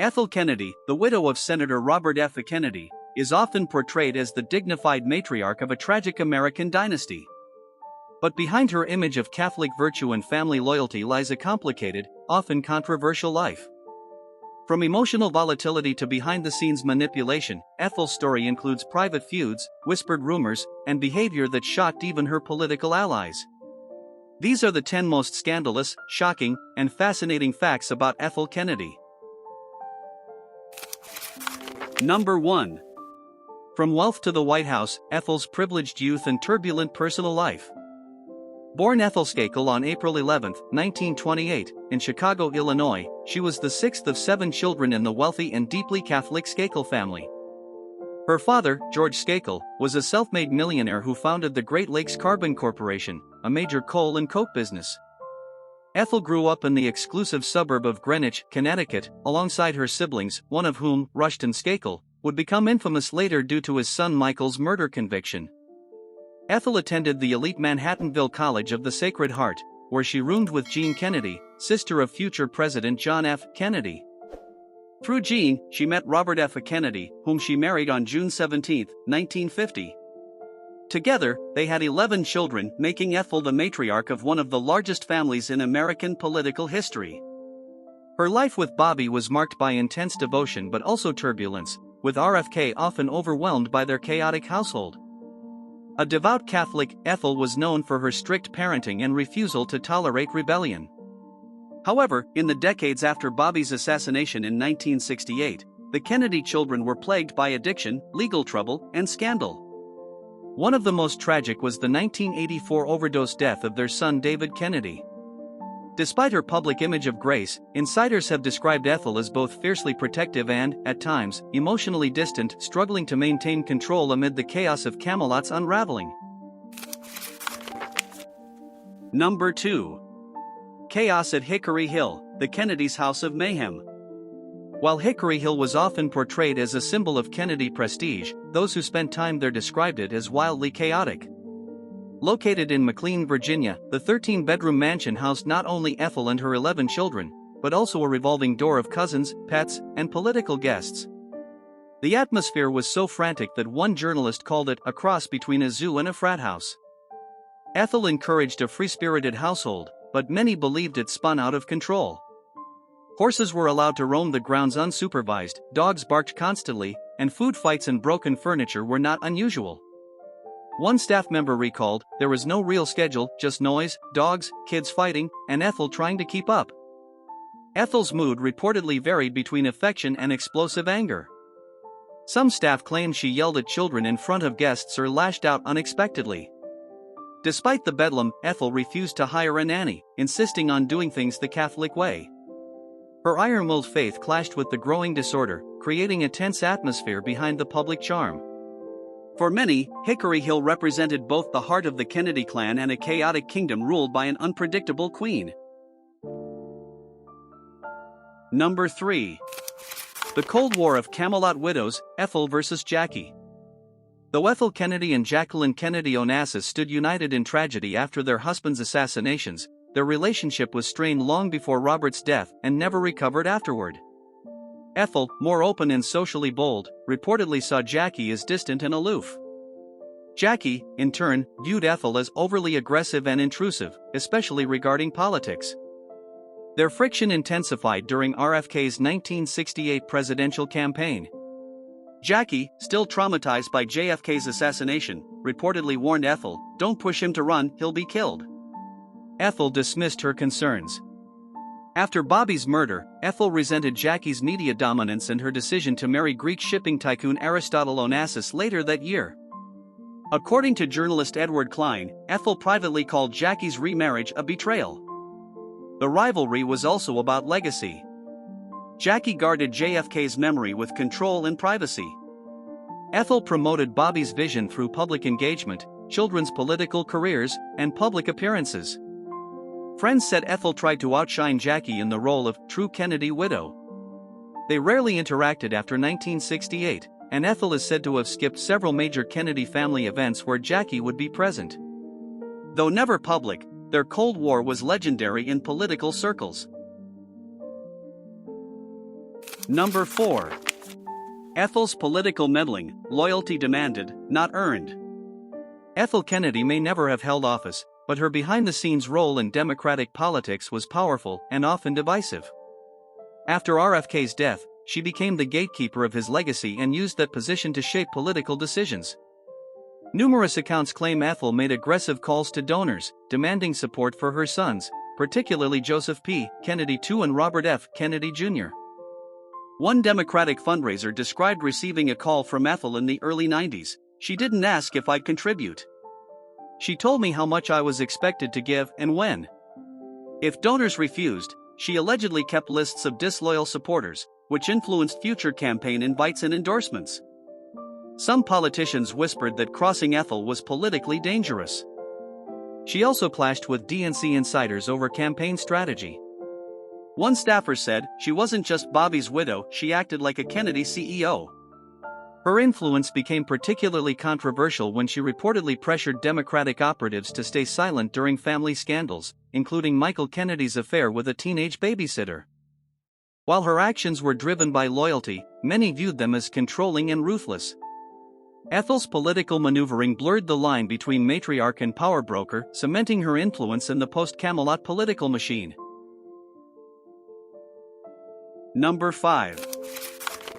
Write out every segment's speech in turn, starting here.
Ethel Kennedy, the widow of Senator Robert F. Kennedy, is often portrayed as the dignified matriarch of a tragic American dynasty. But behind her image of Catholic virtue and family loyalty lies a complicated, often controversial life. From emotional volatility to behind-the-scenes manipulation, Ethel's story includes private feuds, whispered rumors, and behavior that shocked even her political allies. These are the 10 most scandalous, shocking, and fascinating facts about Ethel Kennedy. Number 1. From wealth to the White House, Ethel's privileged youth and turbulent personal life. Born Ethel Skakel on April 11, 1928, in Chicago, Illinois, she was the sixth of 7 children in the wealthy and deeply Catholic Skakel family. Her father, George Skakel, was a self-made millionaire who founded the Great Lakes Carbon Corporation, a major coal and coke business. Ethel grew up in the exclusive suburb of Greenwich, Connecticut, alongside her siblings, one of whom, Rushton Skakel, would become infamous later due to his son Michael's murder conviction. Ethel attended the elite Manhattanville College of the Sacred Heart, where she roomed with Jean Kennedy, sister of future President John F. Kennedy. Through Jean, she met Robert F. Kennedy, whom she married on June 17, 1950. Together, they had 11 children, making Ethel the matriarch of one of the largest families in American political history. Her life with Bobby was marked by intense devotion but also turbulence, with RFK often overwhelmed by their chaotic household. A devout Catholic, Ethel was known for her strict parenting and refusal to tolerate rebellion. However, in the decades after Bobby's assassination in 1968, the Kennedy children were plagued by addiction, legal trouble, and scandal. One of the most tragic was the 1984 overdose death of their son David Kennedy. Despite her public image of grace, insiders have described Ethel as both fiercely protective and, at times, emotionally distant, struggling to maintain control amid the chaos of Camelot's unraveling. Number 2. Chaos at Hickory Hill, the Kennedys' House of Mayhem. While Hickory Hill was often portrayed as a symbol of Kennedy prestige, those who spent time there described it as wildly chaotic. Located in McLean, Virginia, the 13-bedroom mansion housed not only Ethel and her 11 children, but also a revolving door of cousins, pets, and political guests. The atmosphere was so frantic that one journalist called it a cross between a zoo and a frat house. Ethel encouraged a free-spirited household, but many believed it spun out of control. Horses were allowed to roam the grounds unsupervised, dogs barked constantly, and food fights and broken furniture were not unusual. One staff member recalled, "There was no real schedule, just noise, dogs, kids fighting, and Ethel trying to keep up." Ethel's mood reportedly varied between affection and explosive anger. Some staff claimed she yelled at children in front of guests or lashed out unexpectedly. Despite the bedlam, Ethel refused to hire a nanny, insisting on doing things the Catholic way. Her iron-willed faith clashed with the growing disorder, creating a tense atmosphere behind the public charm. For many, Hickory Hill represented both the heart of the Kennedy clan and a chaotic kingdom ruled by an unpredictable queen. Number 3. The Cold War of Camelot Widows, Ethel vs. Jackie. Though Ethel Kennedy and Jacqueline Kennedy Onassis stood united in tragedy after their husbands' assassinations, their relationship was strained long before Robert's death and never recovered afterward. Ethel, more open and socially bold, reportedly saw Jackie as distant and aloof. Jackie, in turn, viewed Ethel as overly aggressive and intrusive, especially regarding politics. Their friction intensified during RFK's 1968 presidential campaign. Jackie, still traumatized by JFK's assassination, reportedly warned Ethel, "Don't push him to run, he'll be killed." Ethel dismissed her concerns. After Bobby's murder, Ethel resented Jackie's media dominance and her decision to marry Greek shipping tycoon Aristotle Onassis later that year. According to journalist Edward Klein, Ethel privately called Jackie's remarriage a betrayal. The rivalry was also about legacy. Jackie guarded JFK's memory with control and privacy. Ethel promoted Bobby's vision through public engagement, children's political careers, and public appearances. Friends said Ethel tried to outshine Jackie in the role of true Kennedy widow. They rarely interacted after 1968, and Ethel is said to have skipped several major Kennedy family events where Jackie would be present. Though never public, their Cold War was legendary in political circles. Number 4. Ethel's political meddling, loyalty demanded, not earned. Ethel Kennedy may never have held office, but her behind-the-scenes role in Democratic politics was powerful and often divisive. After RFK's death, she became the gatekeeper of his legacy and used that position to shape political decisions. Numerous accounts claim Ethel made aggressive calls to donors, demanding support for her sons, particularly Joseph P. Kennedy II and Robert F. Kennedy Jr. One Democratic fundraiser described receiving a call from Ethel in the early 90s. "She didn't ask if I'd contribute. She told me how much I was expected to give and when. If donors refused, she allegedly kept lists of disloyal supporters, which influenced future campaign invites and endorsements." Some politicians whispered that crossing Ethel was politically dangerous. She also clashed with DNC insiders over campaign strategy. One staffer said, "She wasn't just Bobby's widow, she acted like a Kennedy CEO." Her influence became particularly controversial when she reportedly pressured Democratic operatives to stay silent during family scandals, including Michael Kennedy's affair with a teenage babysitter. While her actions were driven by loyalty, many viewed them as controlling and ruthless. Ethel's political maneuvering blurred the line between matriarch and power broker, cementing her influence in the post-Camelot political machine. Number 5.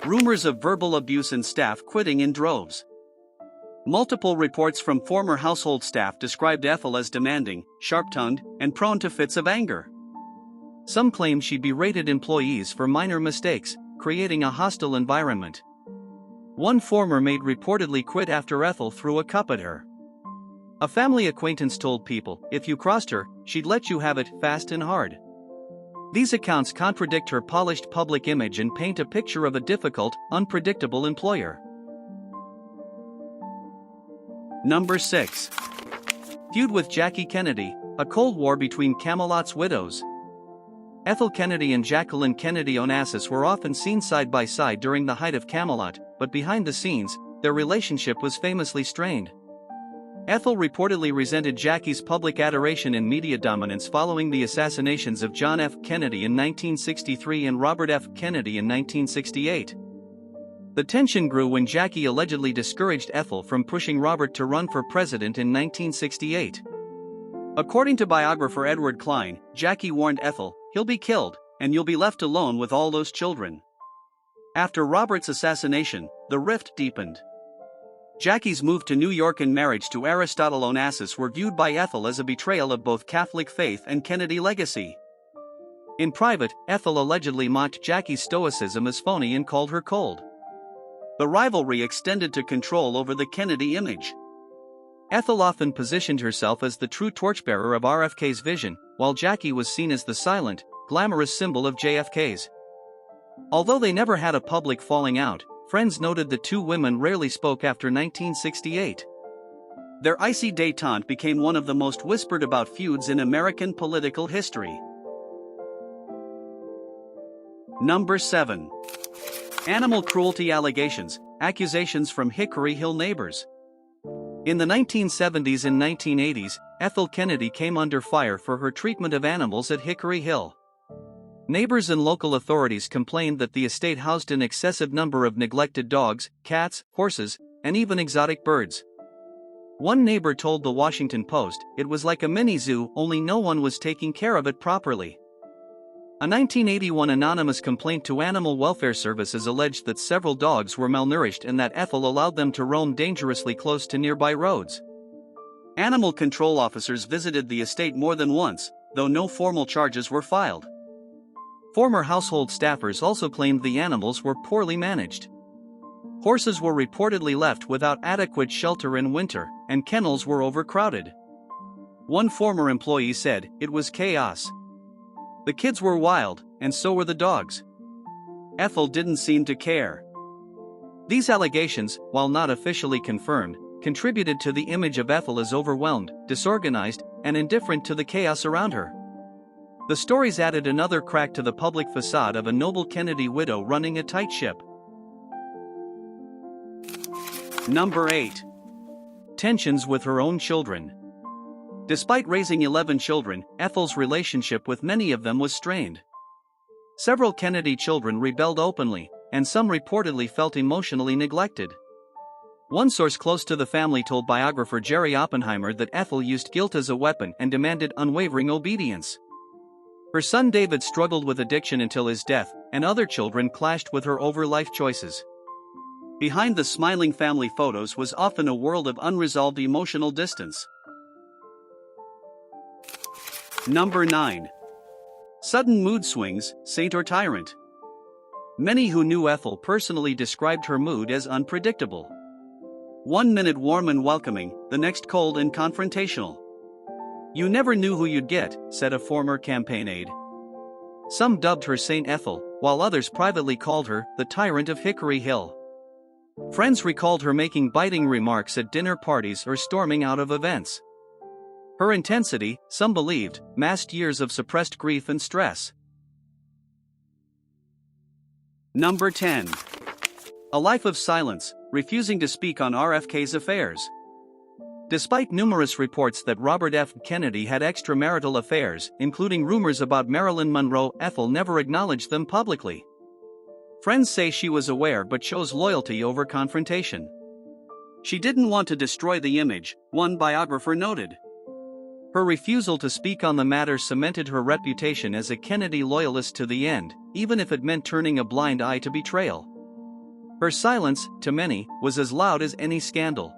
Rumors of verbal abuse and staff quitting in droves. Multiple reports from former household staff described Ethel as demanding, sharp-tongued, and prone to fits of anger. Some claim she berated employees for minor mistakes, creating a hostile environment. One former maid reportedly quit after Ethel threw a cup at her. A family acquaintance told People, "If you crossed her, she'd let you have it fast and hard." These accounts contradict her polished public image and paint a picture of a difficult, unpredictable employer. Number 6. Feud with Jackie Kennedy, a Cold War between Camelot's widows. Ethel Kennedy and Jacqueline Kennedy Onassis were often seen side by side during the height of Camelot, but behind the scenes, their relationship was famously strained. Ethel reportedly resented Jackie's public adoration and media dominance following the assassinations of John F. Kennedy in 1963 and Robert F. Kennedy in 1968. The tension grew when Jackie allegedly discouraged Ethel from pushing Robert to run for president in 1968. According to biographer Edward Klein, Jackie warned Ethel, "He'll be killed, and you'll be left alone with all those children." After Robert's assassination, the rift deepened. Jackie's move to New York and marriage to Aristotle Onassis were viewed by Ethel as a betrayal of both Catholic faith and Kennedy legacy. In private, Ethel allegedly mocked Jackie's stoicism as phony and called her cold. The rivalry extended to control over the Kennedy image. Ethel often positioned herself as the true torchbearer of RFK's vision, while Jackie was seen as the silent, glamorous symbol of JFK's. Although they never had a public falling out, friends noted the two women rarely spoke after 1968. Their icy détente became one of the most whispered about feuds in American political history. Number 7. Animal cruelty allegations, accusations from Hickory Hill neighbors. In the 1970s and 1980s, Ethel Kennedy came under fire for her treatment of animals at Hickory Hill. Neighbors and local authorities complained that the estate housed an excessive number of neglected dogs, cats, horses, and even exotic birds. One neighbor told the Washington Post, "It was like a mini zoo, only no one was taking care of it properly." A 1981 anonymous complaint to Animal Welfare Services alleged that several dogs were malnourished and that Ethel allowed them to roam dangerously close to nearby roads. Animal control officers visited the estate more than once, though no formal charges were filed. Former household staffers also claimed the animals were poorly managed. Horses were reportedly left without adequate shelter in winter, and kennels were overcrowded. One former employee said, "It was chaos. The kids were wild, and so were the dogs. Ethel didn't seem to care." These allegations, while not officially confirmed, contributed to the image of Ethel as overwhelmed, disorganized, and indifferent to the chaos around her. The stories added another crack to the public facade of a noble Kennedy widow running a tight ship. Number 8. Tensions with her own children. Despite raising 11 children, Ethel's relationship with many of them was strained. Several Kennedy children rebelled openly, and some reportedly felt emotionally neglected. One source close to the family told biographer Jerry Oppenheimer that Ethel used guilt as a weapon and demanded unwavering obedience. Her son David struggled with addiction until his death, and other children clashed with her over life choices. Behind the smiling family photos was often a world of unresolved emotional distance. Number 9. Sudden mood swings, saint or tyrant. Many who knew Ethel personally described her mood as unpredictable. One minute warm and welcoming, the next cold and confrontational. "You never knew who you'd get," said a former campaign aide. Some dubbed her Saint Ethel, while others privately called her the Tyrant of Hickory Hill. Friends recalled her making biting remarks at dinner parties or storming out of events. Her intensity, some believed, masked years of suppressed grief and stress. Number 10. A life of silence, refusing to speak on RFK's affairs. Despite numerous reports that Robert F. Kennedy had extramarital affairs, including rumors about Marilyn Monroe, Ethel never acknowledged them publicly. Friends say she was aware but chose loyalty over confrontation. She didn't want to destroy the image, one biographer noted. Her refusal to speak on the matter cemented her reputation as a Kennedy loyalist to the end, even if it meant turning a blind eye to betrayal. Her silence, to many, was as loud as any scandal.